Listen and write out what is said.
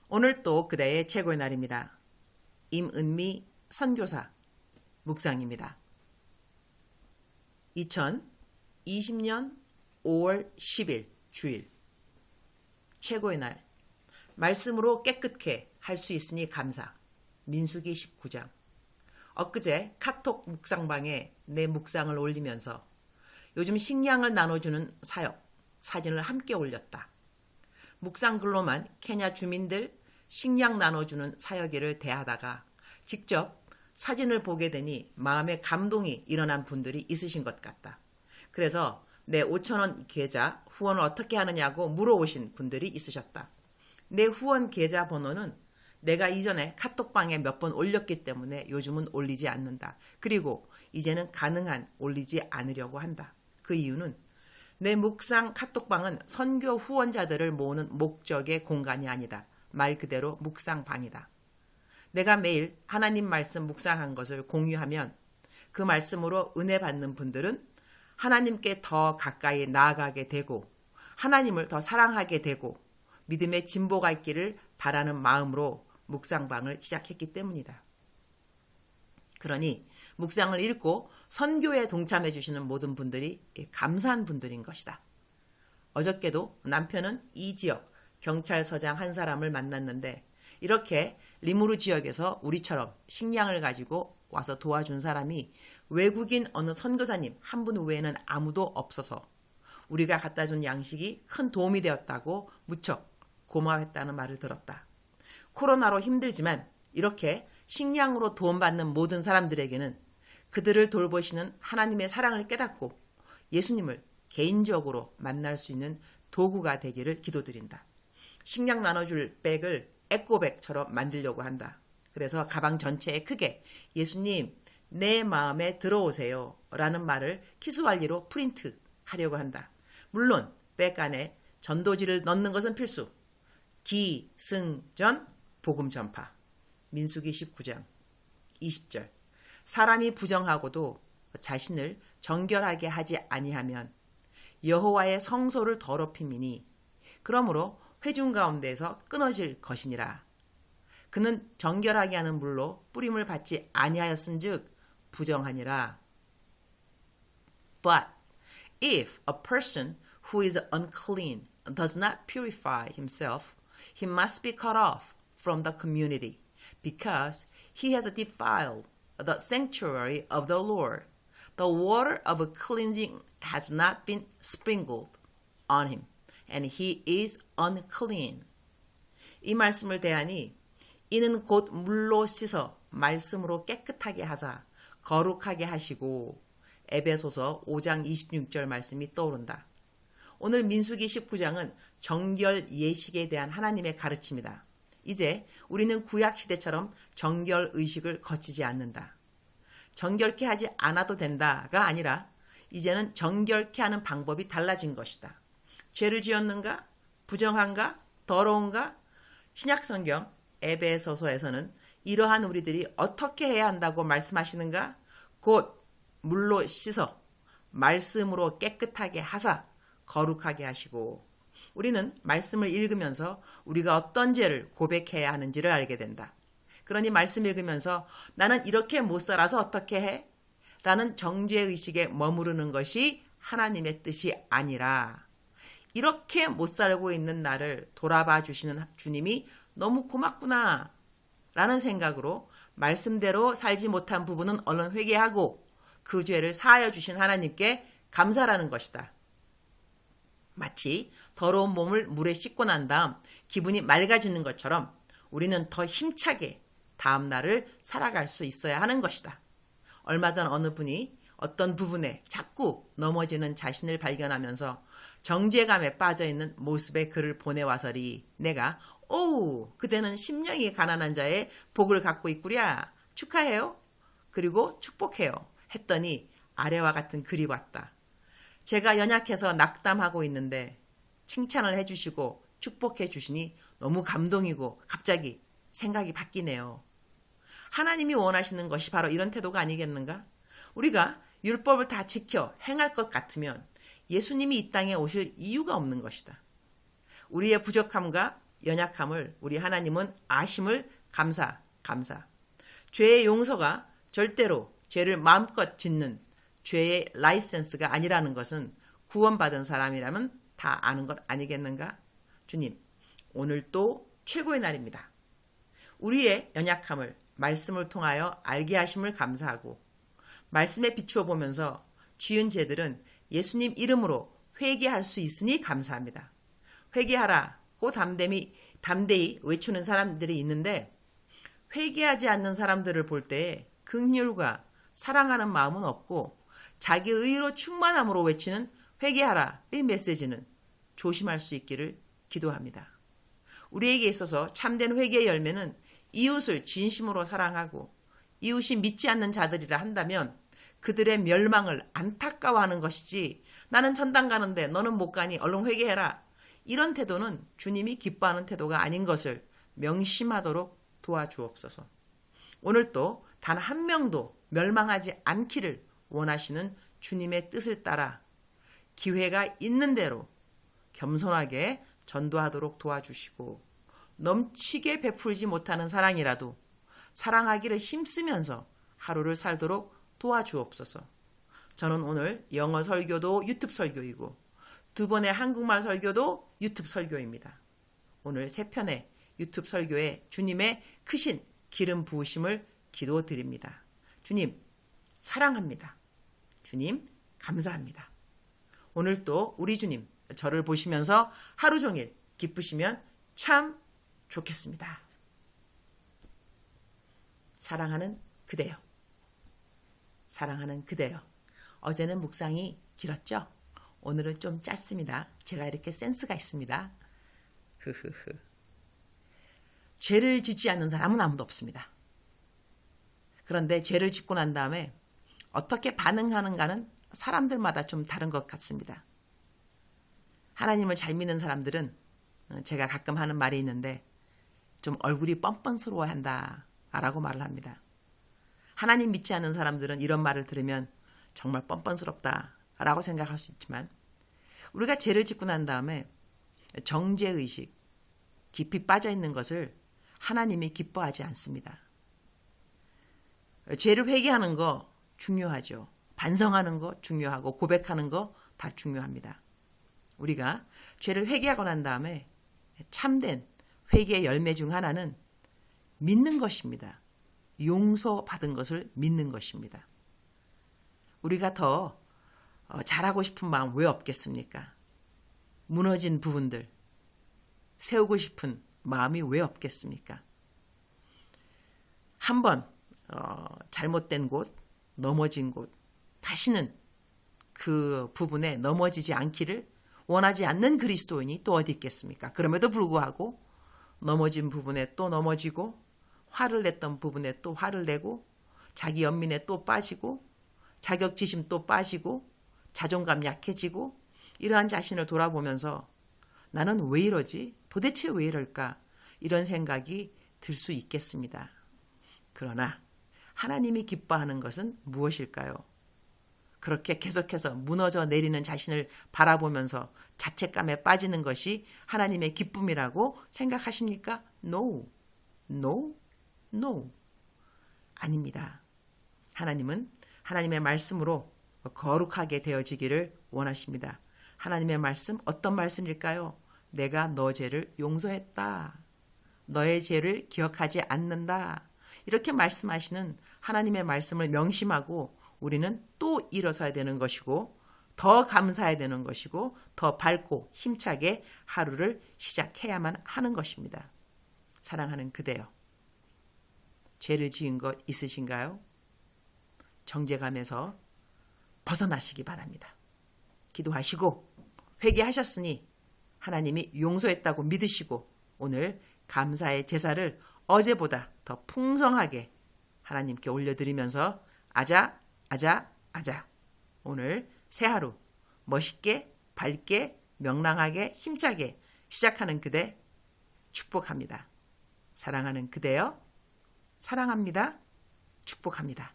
오늘 또 그대의 최고의 날입니다. 임은미 선교사 묵상입니다. 2020년 5월 10일 주일 최고의 날 말씀으로 깨끗게 할 수 있으니 감사 민수기 19장 엊그제 카톡 묵상방에 내 묵상을 올리면서 요즘 식량을 나눠주는 사역 사진을 함께 올렸다. 묵상글로만 케냐 주민들 식량 나눠주는 사역일을 대하다가 직접 사진을 보게 되니 마음에 감동이 일어난 분들이 있으신 것 같다. 그래서 내 5,000원 계좌 후원을 어떻게 하느냐고 물어오신 분들이 있으셨다. 내 후원 계좌 번호는 내가 이전에 카톡방에 몇 번 올렸기 때문에 요즘은 올리지 않는다. 그리고 이제는 가능한 올리지 않으려고 한다. 그 이유는 내 묵상 카톡방은 선교 후원자들을 모으는 목적의 공간이 아니다. 말 그대로 묵상방이다. 내가 매일 하나님 말씀 묵상한 것을 공유하면 그 말씀으로 은혜 받는 분들은 하나님께 더 가까이 나아가게 되고 하나님을 더 사랑하게 되고 믿음의 진보가 있기를 바라는 마음으로 묵상방을 시작했기 때문이다. 그러니 묵상을 읽고 선교에 동참해 주시는 모든 분들이 감사한 분들인 것이다. 어저께도 남편은 이 지역 경찰서장 한 사람을 만났는데 이렇게 리무르 지역에서 우리처럼 식량을 가지고 와서 도와준 사람이 외국인 어느 선교사님 한 분 외에는 아무도 없어서 우리가 갖다 준 양식이 큰 도움이 되었다고 무척 고마웠다는 말을 들었다. 코로나로 힘들지만 이렇게 식량으로 도움받는 모든 사람들에게는 그들을 돌보시는 하나님의 사랑을 깨닫고 예수님을 개인적으로 만날 수 있는 도구가 되기를 기도드린다. 식량 나눠줄 백을 에코백처럼 만들려고 한다. 그래서 가방 전체에 크게 예수님 내 마음에 들어오세요 라는 말을 키스왈리로 프린트 하려고 한다. 물론 백 안에 전도지를 넣는 것은 필수. 기승전 복음 전파 민수기 19장 20절 사람이 부정하고도 자신을 정결하게 하지 아니하면 여호와의 성소를 더럽힘이니 그러므로 회중 가운데에서 끊어질 것이니라. 그는 정결하게 하는 물로 뿌림을 받지 아니하였은즉 부정하니라. But if a person who is unclean does not purify himself, he must be cut off from the community, because he has defiled the sanctuary of the Lord. The water of cleansing has not been sprinkled on him, and he is unclean. 이 말씀을 대하니 이는 곧 물로 씻어 말씀으로 깨끗하게 하사 거룩하게 하시고 에베소서 5장 26절 말씀이 떠오른다. 오늘 민수기 19장은 정결 예식에 대한 하나님의 가르침이다. 이제 우리는 구약시대처럼 정결 의식을 거치지 않는다. 정결케 하지 않아도 된다가 아니라 이제는 정결케 하는 방법이 달라진 것이다. 죄를 지었는가? 부정한가? 더러운가? 신약성경 에베소서에서는 이러한 우리들이 어떻게 해야 한다고 말씀하시는가? 곧 물로 씻어 말씀으로 깨끗하게 하사 거룩하게 하시고 우리는 말씀을 읽으면서 우리가 어떤 죄를 고백해야 하는지를 알게 된다. 그러니 말씀 읽으면서 나는 이렇게 못 살아서 어떻게 해? 라는 정죄의식에 머무르는 것이 하나님의 뜻이 아니라 이렇게 못 살고 있는 나를 돌아봐 주시는 주님이 너무 고맙구나 라는 생각으로 말씀대로 살지 못한 부분은 얼른 회개하고 그 죄를 사하여 주신 하나님께 감사라는 것이다. 마치 더러운 몸을 물에 씻고 난 다음 기분이 맑아지는 것처럼 우리는 더 힘차게 다음 날을 살아갈 수 있어야 하는 것이다. 얼마 전 어느 분이 어떤 부분에 자꾸 넘어지는 자신을 발견하면서 정죄감에 빠져있는 모습의 글을 보내와서리 내가 오우 그대는 심령이 가난한 자의 복을 갖고 있구랴 축하해요 그리고 축복해요 했더니 아래와 같은 글이 왔다. 제가 연약해서 낙담하고 있는데 칭찬을 해주시고 축복해 주시니 너무 감동이고 갑자기 생각이 바뀌네요. 하나님이 원하시는 것이 바로 이런 태도가 아니겠는가? 우리가 율법을 다 지켜 행할 것 같으면 예수님이 이 땅에 오실 이유가 없는 것이다. 우리의 부족함과 연약함을 우리 하나님은 아심을 감사. 죄의 용서가 절대로 죄를 마음껏 짓는 죄의 라이센스가 아니라는 것은 구원받은 사람이라면 다 아는 것 아니겠는가? 주님, 오늘 또 최고의 날입니다. 우리의 연약함을 말씀을 통하여 알게 하심을 감사하고 말씀에 비추어 보면서 지은 죄들은 예수님 이름으로 회개할 수 있으니 감사합니다. 회개하라고 담대히 외치는 사람들이 있는데 회개하지 않는 사람들을 볼 때 긍휼과 사랑하는 마음은 없고 자기 의로 충만함으로 외치는 회개하라의 메시지는 조심할 수 있기를 기도합니다. 우리에게 있어서 참된 회개의 열매는 이웃을 진심으로 사랑하고 이웃이 믿지 않는 자들이라 한다면 그들의 멸망을 안타까워하는 것이지 나는 천당 가는데 너는 못 가니 얼른 회개해라. 이런 태도는 주님이 기뻐하는 태도가 아닌 것을 명심하도록 도와주옵소서. 오늘 또 단 한 명도 멸망하지 않기를 원하시는 주님의 뜻을 따라 기회가 있는 대로 겸손하게 전도하도록 도와주시고 넘치게 베풀지 못하는 사랑이라도 사랑하기를 힘쓰면서 하루를 살도록 도와주옵소서. 저는 오늘 영어 설교도 유튜브 설교이고 2번의 한국말 설교도 유튜브 설교입니다. 오늘 3편의 유튜브 설교에 주님의 크신 기름 부으심을 기도드립니다. 주님 사랑합니다. 주님 감사합니다. 오늘 또 우리 주님 저를 보시면서 하루 종일 기쁘시면 참 좋겠습니다. 사랑하는 그대요. 사랑하는 그대요. 어제는 묵상이 길었죠? 오늘은 좀 짧습니다. 제가 이렇게 센스가 있습니다. 죄를 짓지 않는 사람은 아무도 없습니다. 그런데 죄를 짓고 난 다음에 어떻게 반응하는가는 사람들마다 좀 다른 것 같습니다. 하나님을 잘 믿는 사람들은 제가 가끔 하는 말이 있는데 좀 얼굴이 뻔뻔스러워한다 라고 말을 합니다. 하나님 믿지 않는 사람들은 이런 말을 들으면 정말 뻔뻔스럽다 라고 생각할 수 있지만 우리가 죄를 짓고 난 다음에 정죄의식 깊이 빠져 있는 것을 하나님이 기뻐하지 않습니다. 죄를 회개하는 거 중요하죠. 반성하는 거 중요하고 고백하는 거 다 중요합니다. 우리가 죄를 회개하고 난 다음에 참된 회개의 열매 중 하나는 믿는 것입니다. 용서받은 것을 믿는 것입니다. 우리가 더 잘하고 싶은 마음 왜 없겠습니까? 무너진 부분들 세우고 싶은 마음이 왜 없겠습니까? 한번 잘못된 곳, 넘어진 곳, 다시는 그 부분에 넘어지지 않기를 원하지 않는 그리스도인이 또 어디 있겠습니까? 그럼에도 불구하고 넘어진 부분에 또 넘어지고 화를 냈던 부분에 또 화를 내고 자기 연민에 또 빠지고 자격지심 또 빠지고 자존감 약해지고 이러한 자신을 돌아보면서 나는 왜 이러지? 도대체 왜 이럴까? 이런 생각이 들 수 있겠습니다. 그러나 하나님이 기뻐하는 것은 무엇일까요? 그렇게 계속해서 무너져 내리는 자신을 바라보면서 자책감에 빠지는 것이 하나님의 기쁨이라고 생각하십니까? No. 아닙니다. 하나님은 하나님의 말씀으로 거룩하게 되어지기를 원하십니다. 하나님의 말씀 어떤 말씀일까요? 내가 너 죄를 용서했다. 너의 죄를 기억하지 않는다. 이렇게 말씀하시는 하나님의 말씀을 명심하고 우리는 또 일어서야 되는 것이고 더 감사해야 되는 것이고 더 밝고 힘차게 하루를 시작해야만 하는 것입니다. 사랑하는 그대여. 죄를 지은 것 있으신가요? 정죄감에서 벗어나시기 바랍니다. 기도하시고 회개하셨으니 하나님이 용서했다고 믿으시고 오늘 감사의 제사를 어제보다 더 풍성하게 하나님께 올려드리면서 아자 오늘 새 하루 멋있게 밝게 명랑하게 힘차게 시작하는 그대 축복합니다. 사랑하는 그대여 사랑합니다. 축복합니다.